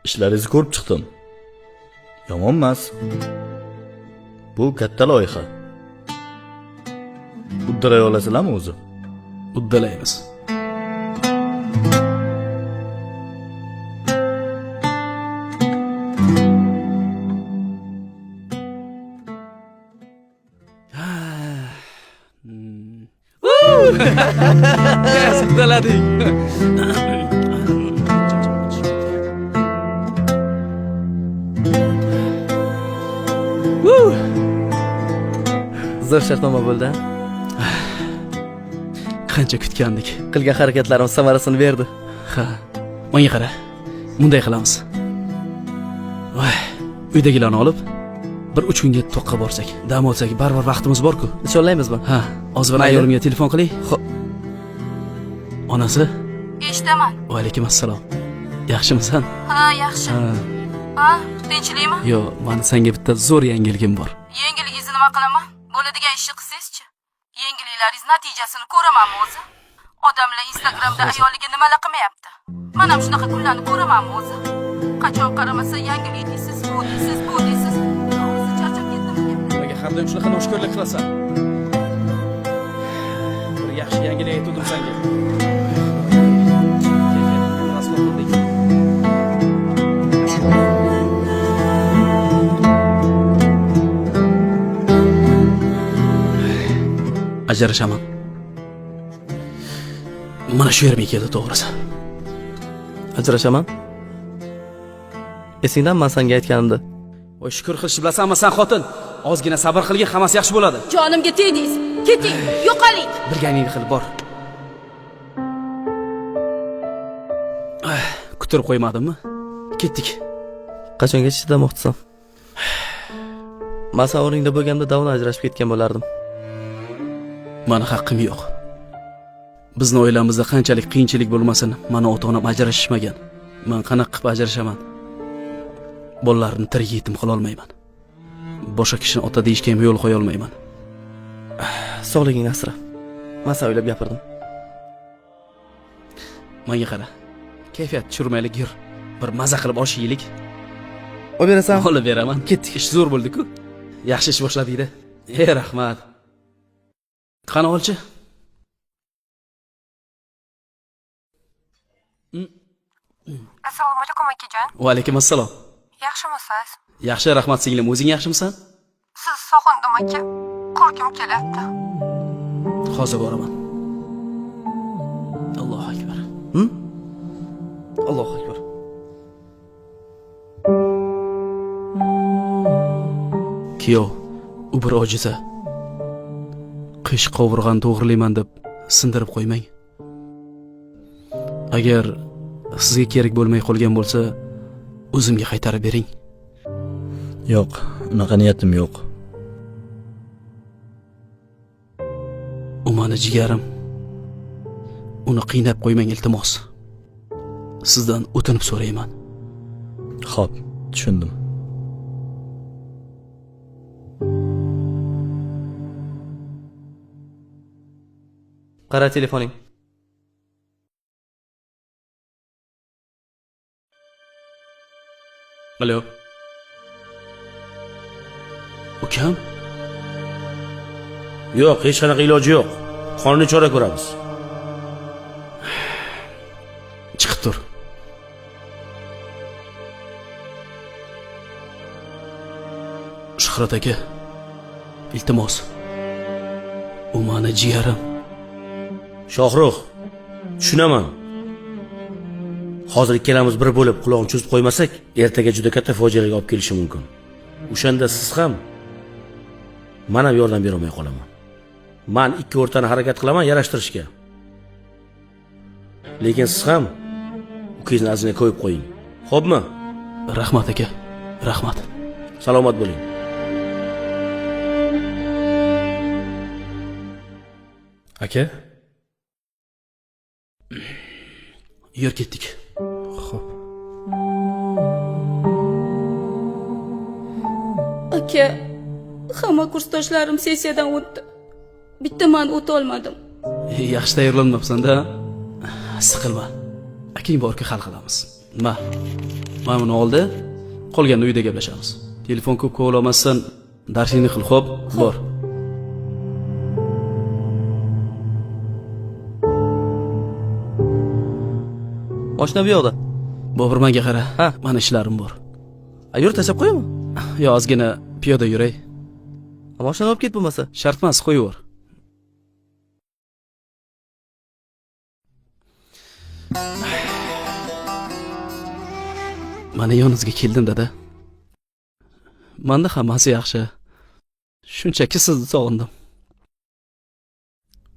ishlaringizni ko'rib chiqdim. Yomon emas. Bu katta loyiha. Uddalay olasizlarmi o'zi? Uddalaymiz. Yes, uddaladik. Zo'r shartnoma bo'ldi. Qancha kutgandik. Qilgan harakatlarimiz samarasini berdi. Ha, menga qara. Bunday qilamiz. Voy, uydagilarni olib bir 3 kunga to'qqa borsak, dam olsak, baribir vaqtimiz bor-ku. Nishonlaymizmi? Ha, hozir Mayli. ayolimga telefon qiling. Onasi? Eshitaman. Va alaykum assalom. Yaxshimisan? Ha, yaxshi. Ha, tinchlikmi? Yo, meni senga bitta zo'r yangiligim bor. Yengiligingizni nima qilaman? Bo'ladigan ishni qilsangiz-chi. Yengiliklaringiz natijasini ko'ramanmi o'zi? Odamlar Instagramda ayoliga nimalar qilmayapti. Men ham shunaqa kunlarni ko'ramanmi o'zi? Qachon qaramasa yangilik deysiz, bu deysiz, bu deysiz. O'zi charchab ketdim. Nimaga har doim shunaqa noshkorlik qilasan? Bir yaxshi yangilik aytdim senga. Ajrashaman. Mana shu yerga keldi to'g'risi. Ajrashaman. Esingdan men senga aytganimda. Voy shukr qilishni bilasanmi sen xotin? Ozgina sabr qilgin, hammasi yaxshi bo'ladi. Jonimga tegdingiz. Keting, yo'qoling. Bilganingni qil, bor. Kutirib qo'ymadimmi? Ketdik. Qachongacha chidamoqchisan? Men sen o'rningda bo'lganda davon ajrashib ketgan bo'lardim. Meni haqqim yo'q. Bizni oilamizda qanchalik qiyinchilik bo'lmasin, meni ota-onam ajrashishmagan. Men qanaqa qilib ajrashaman? Bolalarni tirik yetim qila olmayman. Boshqa kishini ota deyishga ham yo'l qo'ya olmayman. Sog'ligingni asra. Men sen o'ylab gapirdim. Menga qara. Kayfiyat tushirmaylik yur. Bir maza qilib osh yeylik. Olib berasan? Olib beraman. Ketdik. Ish zo'r bo'ldi-ku. Yaxshi ish boshladik-da. Rahmat. Qani olchi? Assalomu alaykum akajon. Va alaykum assalom. Yaxshimisiz? Yaxshi, rahmat singlim. O'zing yaxshimisan? Siz sog'indim aka. Ko'rgim kelyapti. Hozir boraman. Allohu akbar. Allohu akbar. Kuyov, u bir ojiza. Qish qovurg'an to'g'rilayman deb sindirib qo'ymang. Agar sizga kerak bo'lmay qolgan bo'lsa, o'zimga qaytarib bering. Yo'q, unaqa niyatim yo'q. U meni jigarim. Uni qiynab qo'ymang iltimos. Sizdan o'tinib so'rayman. Xo'p, tushundim. Qara telefoning. Alo. Ukam? Yo'q, hech qanaqa iloji yo'q. Qonuniy chora ko'ramiz. Chiqib tur. Shuhrat aka, iltimos. U meni jigarim. Shohruh, tushunaman. Hozir ikkalamiz bir bo'lib quloqni cho'zib qo'ymasak, ertaga juda katta fojialarga olib kelishi mumkin. O'shanda siz ham men ham yordam bera olmay qolaman. Men ikki o'rtani harakat qilaman yarashtirishga. Lekin siz ham ukingizni azina qo'yib qo'ying. Xo'pmi? Rahmat aka, rahmat. Salomat bo'ling. Aka? Yur ketdik. Xo'p. Aka, hamma kursdoshlarim sessiyadan o'tdi. Bitta men o'ta olmadim. Yaxshi tayyorlanmabsan-da. Siqilma. Aking borki hal qilamiz. Nima? Mana buni oldi, qolganini uyda gaplashamiz. Telefon ko'p kovlamasdan darsingni qil, xo'p? Bor. Mashina bu yoqda. Bobur menga qara. Ha. Mana ishlarim bor. Yur tashlab qo'yaman. Yo, ozgina piyoda yuray. Mashinani olib ket bo'lmasa. Shart emas, qo'yaver. Mana yoningizga keldim, dada. Menda hammasi yaxshi. Shunchaki sizni sog'indim.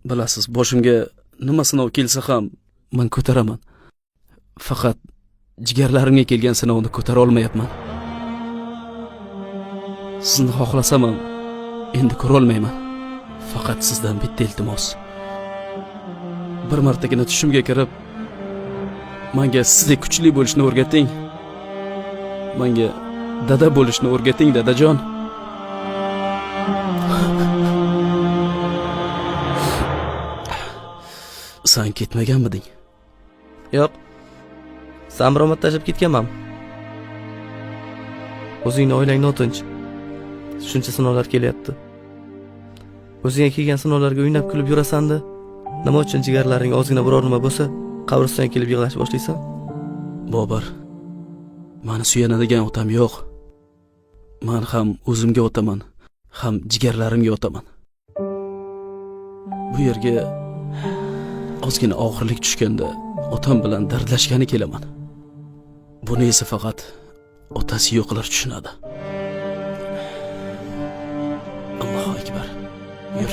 Bilasiz, boshimga nima sinov kelsa ham men ko'taraman. Faqat jigarlarimga kelgan sinovni ko'tara olmayapman. Sizni xohlasam ham endi ko'ra olmayman. Faqat sizdan bitta iltimos. Bir martagina tushimga kirib, menga sizdek kuchli bo'lishni o'rgating. Menga dada bo'lishni o'rgating, dadajon. Sen ketmaganmiding? Yo'q. Sen biromat tashlab ketganman. O'zingni oilangni o'tinch. Shuncha sinovlar kelyapti. O'zingga kelgan sinovlarga o'ynab kulib yurasan-da, nima uchun jigarlaring ozgina biror nima bo'lsa, qabristonga kelib yig'lash boshlaysan? Bobur, meni suyanadigan otam yo'q. Men ham o'zimga otaman, ham jigarlarimga otaman. Bu yerga ozgina og'irlik tushganda otam bilan dardlashgani kelaman. Buni esa faqat otasi yo'qlar tushunadi. Allohu akbar. Yur.